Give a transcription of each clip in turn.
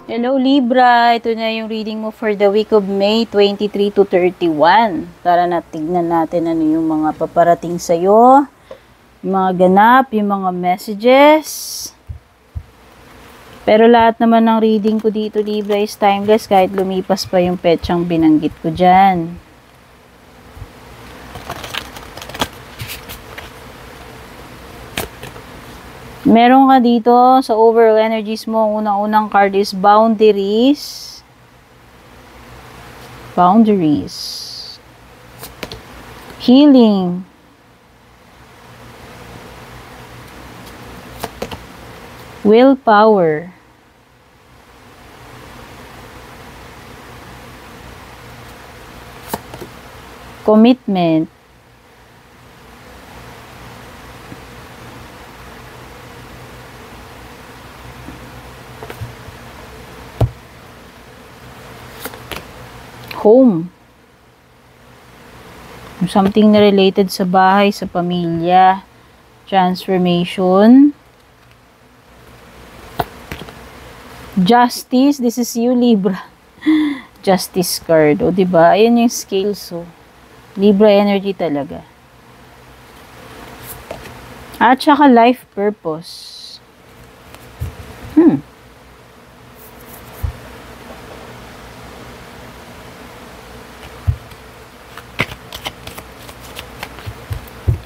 Hello Libra, ito na yung reading mo for the week of May 23 to 31. Tara na, tignan natin ano yung mga paparating sa'yo, yung mga ganap, yung mga messages. Pero lahat naman ng reading ko dito Libra is timeless kahit lumipas pa yung petsang binanggit ko dyan. Meron ka dito sa overall energies mo, unang-unang card is boundaries. Boundaries. Healing. Willpower. Commitment. Home. Something na related sa bahay, sa pamilya. Transformation. Justice. This is you, Libra. Justice card. O, diba? Ayan yung scales. So, Libra energy talaga. At saka life purpose.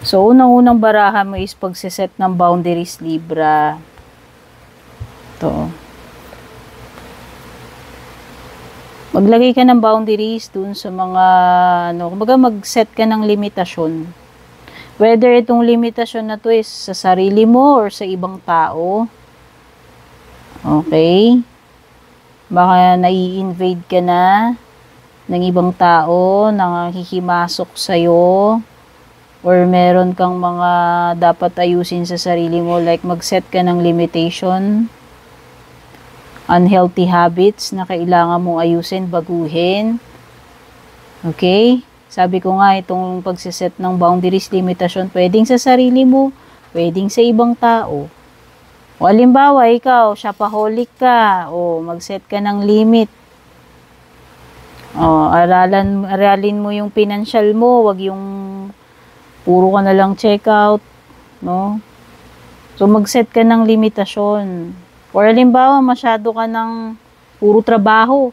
So, unang-unang barahan mo is pagsiset ng boundaries, Libra. Ito. Maglagay ka ng boundaries dun sa mga, kumbaga mag-set ka ng limitasyon. Whether itong limitasyon na to is sa sarili mo or sa ibang tao. Okay? Baka nai-invade ka na ng ibang tao, nanghihimasok sa'yo, or meron kang mga dapat ayusin sa sarili mo, like mag-set ka ng limitation, unhealthy habits na kailangan mong ayusin, baguhin. Okay? Sabi ko nga, itong pagsiset ng boundaries, limitation, pwedeng sa sarili mo, pwedeng sa ibang tao. O halimbawa, ikaw, shopaholic ka, o mag-set ka ng limit. O, aralin mo yung financial mo, wag yung puro ka na lang check out, no? So, mag-set ka ng limitasyon. Or halimbawa, masyado ka ng puro trabaho.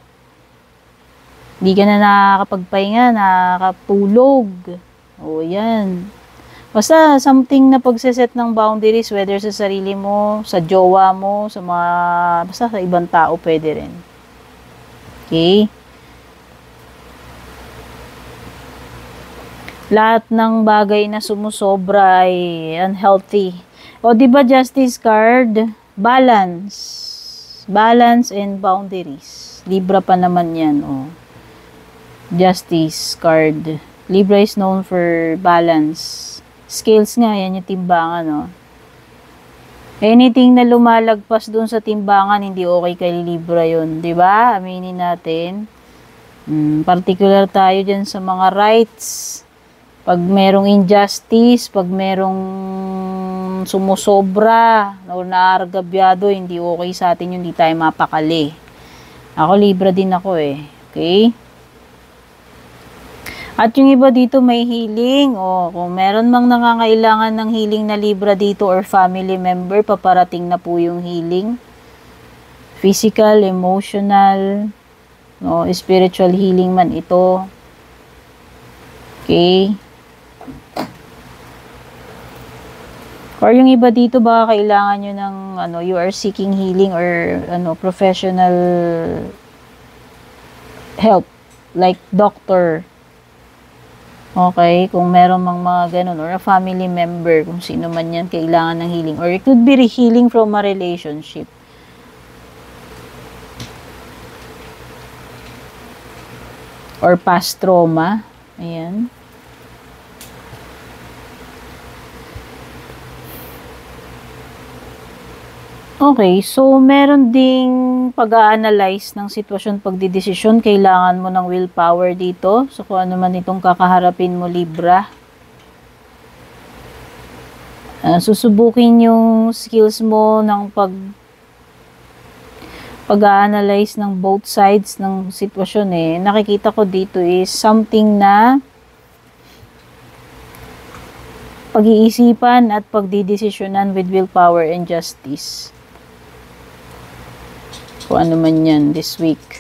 Hindi ka na nakakapagpahinga, nakakatulog. O, yan. Basta, something na pagsiset ng boundaries, whether sa sarili mo, sa jowa mo, sa mga, basta sa ibang tao, pwede rin. Okay? Lahat ng bagay na sumusobra ay unhealthy. O, di ba Justice card? Balance. Balance and boundaries. Libra pa naman yan, o. Justice card. Libra is known for balance. Scales nga, yan yung timbangan, o. Anything na lumalagpas dun sa timbangan, hindi okay kay Libra yun. Di ba? Aminin natin. Particular tayo dyan sa mga rights. Pag merong injustice, pag merong sumusobra o naargabyado, hindi okay sa atin yun, hindi tayo mapakali. Ako, Libra din ako eh. Okay? At yung iba dito may healing. O, kung meron mang nangangailangan ng healing na Libra dito or family member, paparating na po yung healing. Physical, emotional, no, spiritual healing man ito. Okay? Or yung iba dito, baka kailangan nyo ng, you are seeking healing or, professional help. Like doctor. Okay? Kung meron mang mga ganun. Or a family member, kung sino man yan, kailangan ng healing. Or it could be healing from a relationship. Or past trauma. Ayan. Okay, so meron ding pag-a-analyze ng sitwasyon, pagdidesisyon. Kailangan mo ng willpower dito. So kung ano man itong kakaharapin mo, Libra. Susubukin yung skills mo ng pag-a-analyze ng both sides ng sitwasyon nakikita ko dito is something na pag-iisipan at pagdidesisyonan with willpower and justice. Kung ano man yan this week.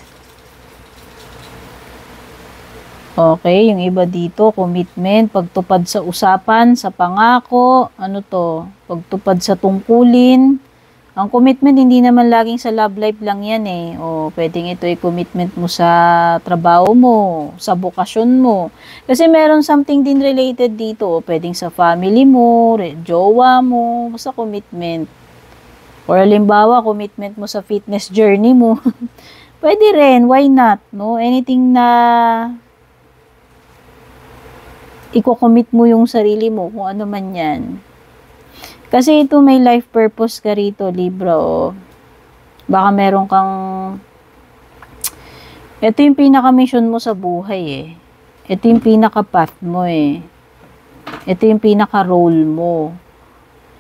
Okay, yung iba dito, commitment, pagtupad sa usapan, sa pangako, pagtupad sa tungkulin. Ang commitment, hindi naman laging sa love life lang yan O, pwedeng ito commitment mo sa trabaho mo, sa bokasyon mo. Kasi meron something din related dito. Pwedeng sa family mo, jowa mo, sa commitment. Or halimbawa, commitment mo sa fitness journey mo. Pwede rin, why not? No? Anything na i-commit mo yung sarili mo, kung ano man yan. Kasi ito may life purpose ka rito, Libra, Baka meron kang... Ito yung pinaka-mission mo sa buhay, Ito yung pinaka-path mo, Ito yung pinaka-role mo.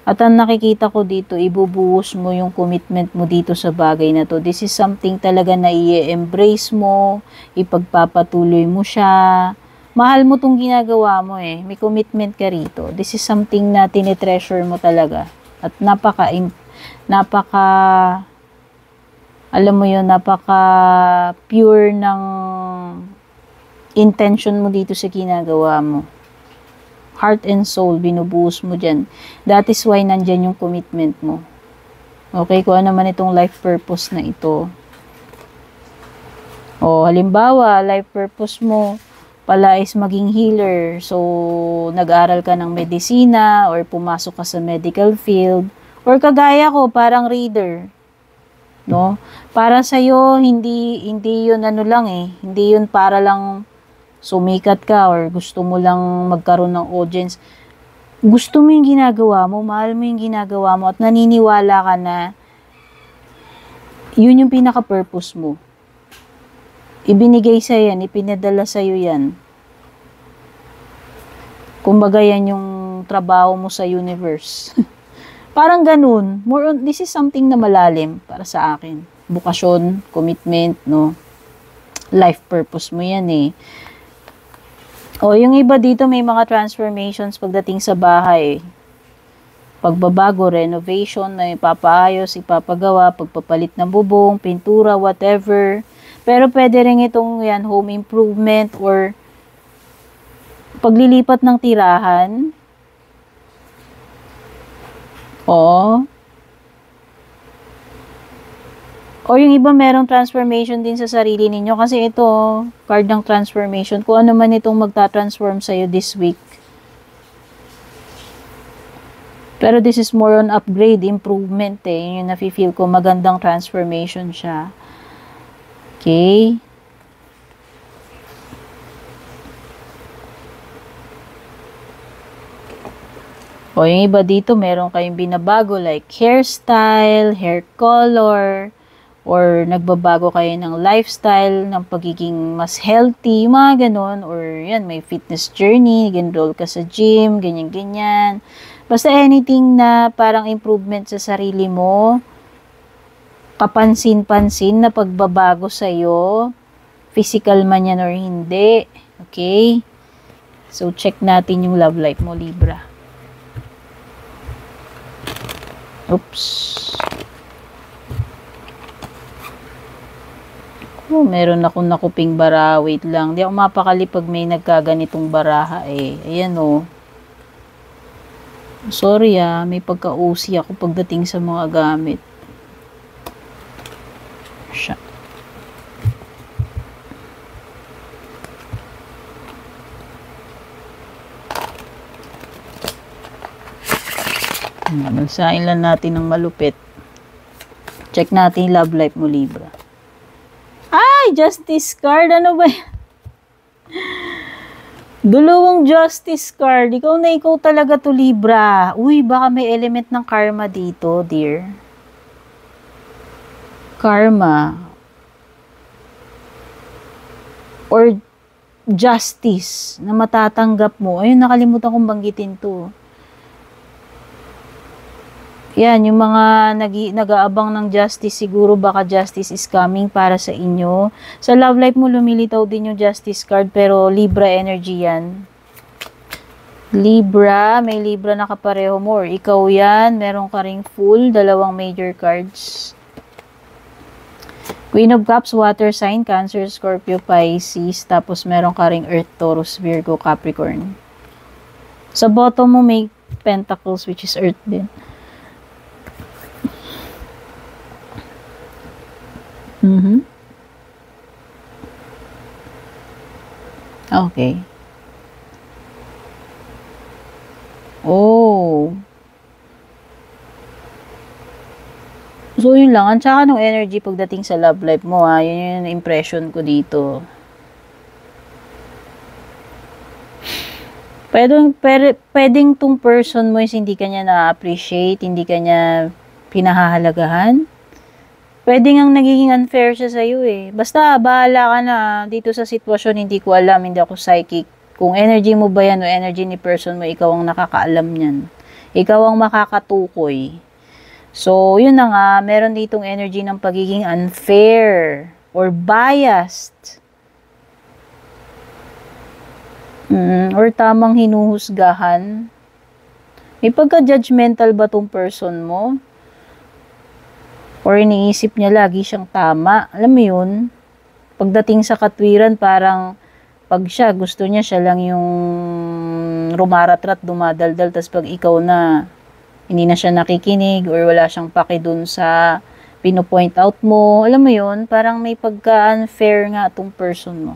At ang nakikita ko dito, ibubuhos mo yung commitment mo dito sa bagay na to. This is something talaga na i-embrace mo, ipagpapatuloy mo siya. Mahal mo tong ginagawa mo May commitment ka rito. This is something na tinitreasure mo talaga. At napaka alam mo yun, napaka pure ng intention mo dito sa ginagawa mo. Heart and soul, binubuhos mo dyan. That is why nandyan yung commitment mo. Okay, kung ano man itong life purpose na ito. O, halimbawa, life purpose mo pala is maging healer. So, nag-aral ka ng medisina or pumasok ka sa medical field. Or kagaya ko, parang reader. No? Para sa'yo, hindi yun lang Hindi yun para lang sumikat ka or gusto mo lang magkaroon ng audience. Gusto mo yung ginagawa mo, mahal mo yung ginagawa mo, at naniniwala ka na yun yung pinaka-purpose mo. Ibinigay sa'yo yan, ipinadala sa'yo yan. Kumbaga yan yung trabaho mo sa universe. Parang ganun. This is something na malalim para sa akin. Bukasyon, commitment, no? Life purpose mo yan O, yung iba dito may mga transformations pagdating sa bahay. Pagbabago, renovation, may ipapaayos, ipapagawa, pagpapalit ng bubong, pintura, whatever. Pero pwede rin itong home improvement or paglilipat ng tirahan. O yung iba merong transformation din sa sarili ninyo. Kasi ito, card ng transformation. Kung ano man itong magta-transform sa'yo this week. Pero this is more on upgrade, improvement Yung nafe-feel ko magandang transformation siya. Okay. O yung iba dito, meron kayong binabago like hairstyle, hair color, or nagbabago kayo ng lifestyle, ng pagiging mas healthy, mga ganon, or yan, may fitness journey, enroll ka sa gym, ganyan-ganyan. Basta anything na parang improvement sa sarili mo, kapansin-pansin na pagbabago sa'yo, physical man yan or hindi. Okay? So, check natin yung love life mo, Libra. Oops. Oh, meron akong nakuping bara. Wait lang. Di ako mapakali pag may nagkaganitong baraha Ayan Sorry may pagka-OC ako pagdating sa mga gamit. Siya. Magsain lang natin ng malupit. Check natin yung love life mo, Libra. Ay! Justice card. Ano ba yan? Dalawang justice card. Ikaw na ikaw talaga to, Libra. Uy, baka may element ng karma dito, dear. Karma. Or justice na matatanggap mo. Ayun, nakalimutan kong banggitin to. Yan, yung mga nag-aabang ng justice, siguro baka justice is coming para sa inyo. Sa love life mo, lumilitaw din yung justice card, pero Libra energy yan. Libra, may Libra na kapareho mo, or ikaw yan, meron ka ring full, dalawang major cards. Queen of Cups, water sign, Cancer, Scorpio, Pisces, tapos meron ka ring Earth, Taurus, Virgo, Capricorn. Sa bottom mo may Pentacles, which is Earth din. Okay. Oh. So, yun lang. Ang tsaka nung energy pagdating sa love life mo, ha. Yun yung impression ko dito. Pwedeng tong person mo is hindi ka niya na-appreciate, hindi ka niya pinahahalagahan. Pwedeng ang nagiging unfair siya sa'yo eh. Basta, bahala ka na. Dito sa sitwasyon, hindi ko alam, hindi ako psychic. Kung energy mo ba yan o energy ni person mo, ikaw ang nakakaalam niyan. Ikaw ang makakatukoy. So, yun na nga, meron ditong energy ng pagiging unfair or biased. Or tamang hinuhusgahan. May pagka-judgmental ba tong person mo? Or iniisip niya lagi siyang tama? Alam mo yun? Pagdating sa katwiran, parang pag siya, gusto niya siya lang yung rumaratrat, dumadaldal, tas pag ikaw na, hindi na siya nakikinig or wala siyang paki dun sa pinopoint out mo. Alam mo yun? Parang may pagka-unfair nga itong person mo.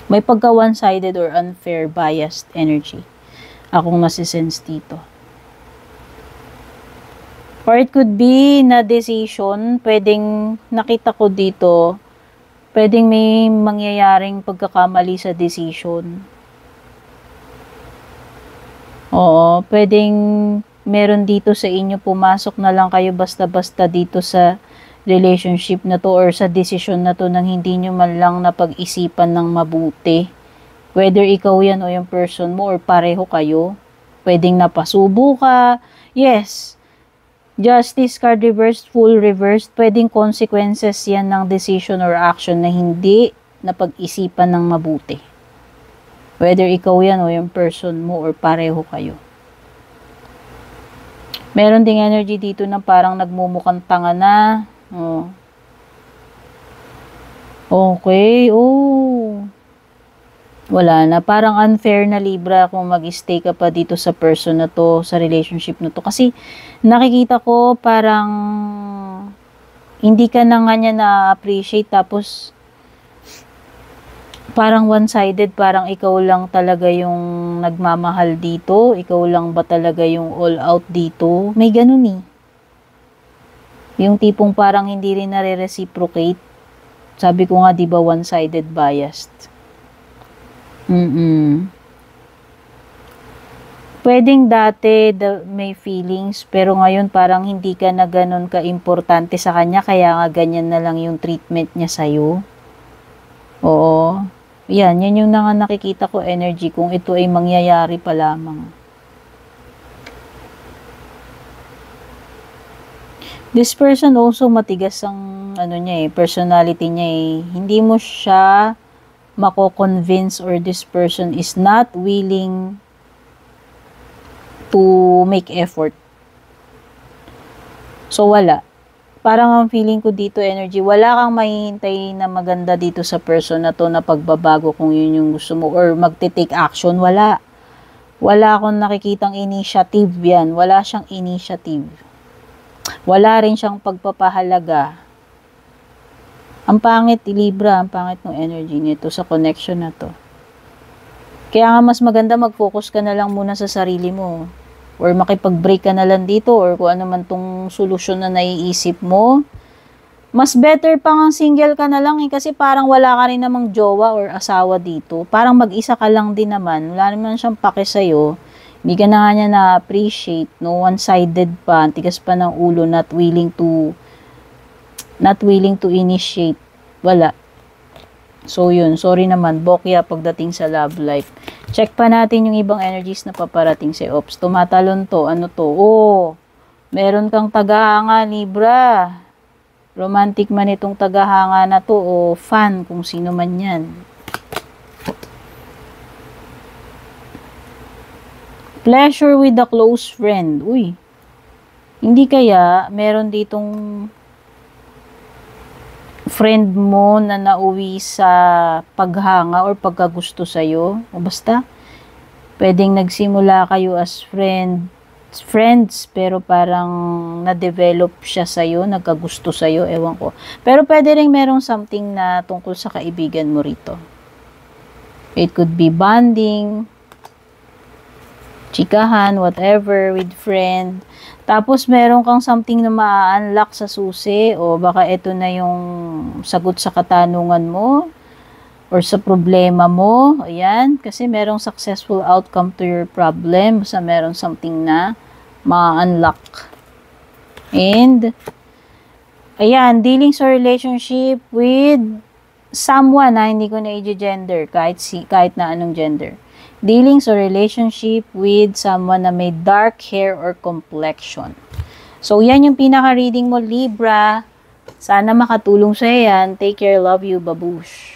May pagka one-sided or unfair, biased energy. Akong nasisense dito. Or it could be na decision, pwedeng nakita ko dito, pwedeng may mangyayaring pagkakamali sa decision. Oo, pwedeng meron dito sa inyo, pumasok na lang kayo basta-basta dito sa relationship na to or sa decision na to nang hindi nyo man lang napag-isipan ng mabuti. Whether ikaw yan o yung person mo or pareho kayo, pwedeng napasubo ka. Yes, Justice card reversed, full reversed, pwedeng consequences yan ng decision or action na hindi napag-isipan ng mabuti. Whether ikaw yan o yung person mo or pareho kayo. Meron ding energy dito na parang nagmumukhang tanga na. Oh. Okay, oh. Wala na. Parang unfair na Libra kung mag-stay ka pa dito sa person na to, sa relationship na to. Kasi nakikita ko parang hindi ka na nga niya na-appreciate tapos parang one-sided, parang ikaw lang talaga yung nagmamahal dito, ikaw lang ba talaga yung all out dito. May ganun eh. Yung tipong parang hindi rin nare-reciprocate. Sabi ko nga, di ba one-sided biased? Pwedeng dati may feelings, pero ngayon parang hindi ka na ganun ka-importante sa kanya, kaya nga ganyan na lang yung treatment niya sa'yo. Oo. Yan yung nakikita ko energy kung ito ay mangyayari pa lamang. This person also matigas ang niya personality niya eh. Hindi mo siya mako-convince or this person is not willing to make effort. So, wala. Parang ang feeling ko dito, energy, wala kang mahihintay na maganda dito sa person na to na pagbabago kung yun yung gusto mo or magte-take action. Wala. Wala akong nakikitang initiative yan. Wala siyang initiative. Wala rin siyang pagpapahalaga. Ang pangit, Libra, ang pangit ng energy nito sa connection na to. Kaya nga mas maganda mag-focus ka na lang muna sa sarili mo. Or makipag-break ka na lang dito or kung ano man tong solusyon na naiisip mo. Mas better pa nga single ka na lang kasi parang wala ka rin namang jowa or asawa dito. Parang mag-isa ka lang din naman. Wala naman siyang pake sa'yo. Hindi ka na nga niya na-appreciate. No, one-sided pa. Tigas pa ng ulo, not willing to initiate. Wala. So, yun. Sorry naman. Bokya pagdating sa love life. Check pa natin yung ibang energies na paparating sa Ops. Tumatalon to. Ano to? Oh. Meron kang tagahanga, Libra. Romantic man itong tagahanga na to o fan, kung sino man yan. Pleasure with a close friend. Uy, hindi kaya meron ditong friend mo na nauwi sa paghanga or pagkagusto sa'yo? O basta, pwedeng nagsimula kayo as friends, pero parang na-develop siya sa'yo, nagkagusto sa'yo, ewan ko. Pero pwede rin merong something na tungkol sa kaibigan mo rito. It could be bonding, chikahan, whatever, with friend. Tapos, meron kang something na ma-unlock sa susi o baka ito na yung sagot sa katanungan mo or sa problema mo. Ayan, kasi merong successful outcome to your problem. Basta meron something na ma-unlock. And, ayan, dealing sa relationship with someone na hindi ko na i-gender, kahit na anong gender. Dealing sa relationship with someone na may dark hair or complexion. So, yan yung pinaka-reading mo, Libra. Sana makatulong sa'yo yan. Take care. Love you. Babush.